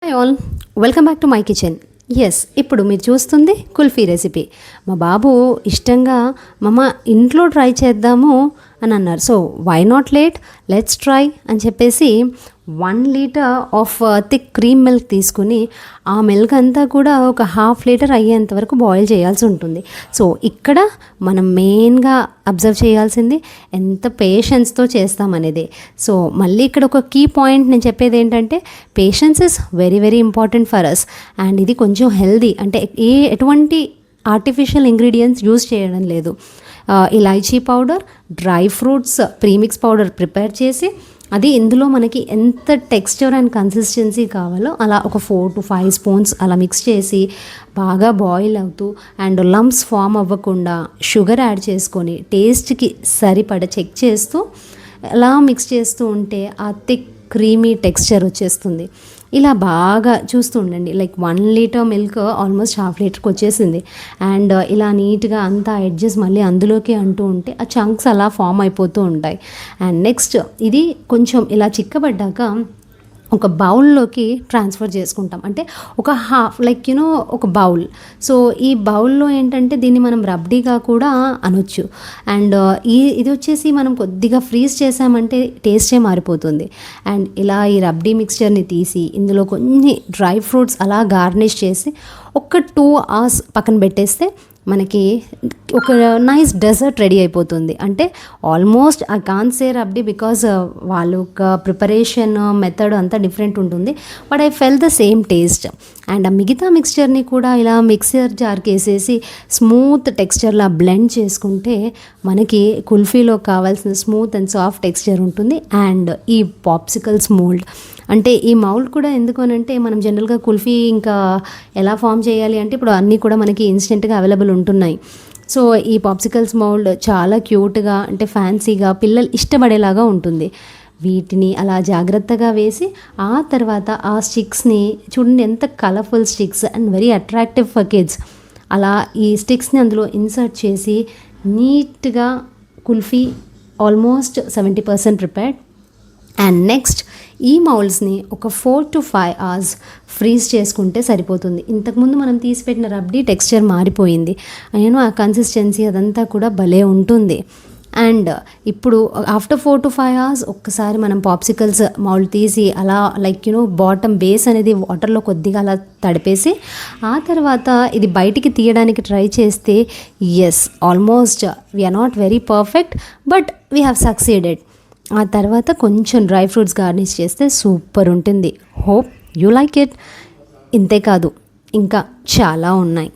Hi all, welcome back to my kitchen. ఇప్పుడు మీరు చూస్తుంది కుల్ఫీ రెసిపీ. మా బాబు ఇష్టంగా మమ్మ ఇంట్లో ట్రై చేద్దాము అని అన్నారు. So why not let's try అని చెప్పేసి 1 litre of thick cream milk తీసుకుని ఆ మిల్క్ అంతా కూడా ఒక 1/2 లీటర్ అయ్యేంత వరకు బాయిల్ చేయాల్సి ఉంటుంది. సో ఇక్కడ మనం మెయిన్గా అబ్జర్వ్ చేయాల్సింది ఎంత పేషెన్స్తో చేస్తామనేది. సో మళ్ళీ ఇక్కడ ఒక కీ పాయింట్ నేను చెప్పేది ఏంటంటే patience is very very important for us. And ఇది కొంచెం హెల్దీ, అంటే ఎటువంటి ఆర్టిఫిషియల్ ఇంగ్రీడియంట్స్ యూజ్ చేయడం లేదు. ఇలాచీ powder, dry fruits premix powder prepare చేసి అది ఇందులో మనకి ఎంత టెక్స్చర్ అండ్ కన్సిస్టెన్సీ కావాలో అలా ఒక 4 to 5 స్పూన్స్ అలా మిక్స్ చేసి బాగా బాయిల్ అవుతూ అండ్ లంప్స్ ఫామ్ అవ్వకుండా షుగర్ యాడ్ చేసుకొని టేస్ట్కి సరిపడ చెక్ చేస్తూ అలా మిక్స్ చేస్తూ ఉంటే ఆ థిక్ క్రీమీ టెక్స్చర్ వచ్చేస్తుంది. ఇలా బాగా చూస్తూ ఉండండి. లైక్ 1 లీటర్ మిల్క్ ఆల్మోస్ట్ 1/2 లీటర్కి వచ్చేసింది. అండ్ ఇలా నీట్గా అంతా ఎడ్జెస్ మళ్ళీ అందులోకి అంటూ ఉంటే ఆ చంక్స్ అలా ఫామ్ అయిపోతూ ఉంటాయి. అండ్ నెక్స్ట్ ఇది కొంచెం ఇలా చిక్కబడ్డాక ఒక బౌల్లోకి ట్రాన్స్ఫర్ చేసుకుంటాం. అంటే ఒక ఒక బౌల్. సో ఈ బౌల్లో ఏంటంటే దీన్ని మనం రబ్డీగా కూడా అనొచ్చు. అండ్ ఇది వచ్చేసి మనం కొద్దిగా ఫ్రీజ్ చేసామంటే టేస్టే మారిపోతుంది. అండ్ ఇలా ఈ రబ్డీ మిక్స్చర్ని తీసి ఇందులో కొన్ని డ్రై ఫ్రూట్స్ అలా గార్నిష్ చేసి ఒక 2 hours పక్కన పెట్టేస్తే మనకి ఒక నైస్ డెజర్ట్ రెడీ అయిపోతుంది. అంటే almost I can't say rabri because వాళ్ళ ఒక ప్రిపరేషన్ మెథడ్ అంతా డిఫరెంట్ ఉంటుంది. But I felt the same taste. And ఆ మిగతా మిక్స్చర్ని కూడా ఇలా మిక్సర్ జార్కి వేసేసి స్మూత్ టెక్స్చర్లా బ్లెండ్ చేసుకుంటే మనకి కుల్ఫీలో కావాల్సిన స్మూత్ అండ్ సాఫ్ట్ టెక్స్చర్ ఉంటుంది. అండ్ ఈ పాప్సికల్స్ మోల్డ్, అంటే ఈ మౌల్డ్ కూడా ఎందుకు అని అంటే మనం జనరల్గా కుల్ఫీ ఇంకా ఎలా ఫామ్ చేయాలి అంటే ఇప్పుడు అన్నీ కూడా మనకి ఇన్స్టెంట్గా అవైలబుల్ ఉంటున్నాయి. సో ఈ పాప్సికల్స్ మౌల్డ్ చాలా క్యూట్గా, అంటే ఫ్యాన్సీగా పిల్లలు ఇష్టపడేలాగా ఉంటుంది. వీటిని అలా జాగ్రత్తగా వేసి ఆ తర్వాత ఆ స్టిక్స్ని చూడండి, ఎంత colourful sticks and very attractive for kids. అలా ఈ స్టిక్స్ని అందులో ఇన్సర్ట్ చేసి నీట్గా kulfi almost 70% prepared. And next ఈ మౌల్డ్స్ని ఒక 4 to 5 hours ఫ్రీజ్ చేసుకుంటే సరిపోతుంది. ఇంతకుముందు మనం తీసిపెట్టిన రబ్డీ టెక్స్చర్ మారిపోయింది. ఆ కన్సిస్టెన్సీ అదంతా కూడా భలే ఉంటుంది. అండ్ ఇప్పుడు ఆఫ్టర్ 4 to 5 hours ఒక్కసారి మనం పాప్సికల్స్ మౌల్డ్ తీసి అలా బాటమ్ బేస్ అనేది వాటర్లో కొద్దిగా అలా తడిపేసి ఆ తర్వాత ఇది బయటికి తీయడానికి ట్రై చేస్తే almost we're not very perfect but we have succeeded. ఆ తర్వాత కొంచెం డ్రై ఫ్రూట్స్ గార్నిష్ చేస్తే సూపర్ ఉంటుంది. Hope you like it. ఇంతే కాదు, ఇంకా చాలా ఉన్నాయి.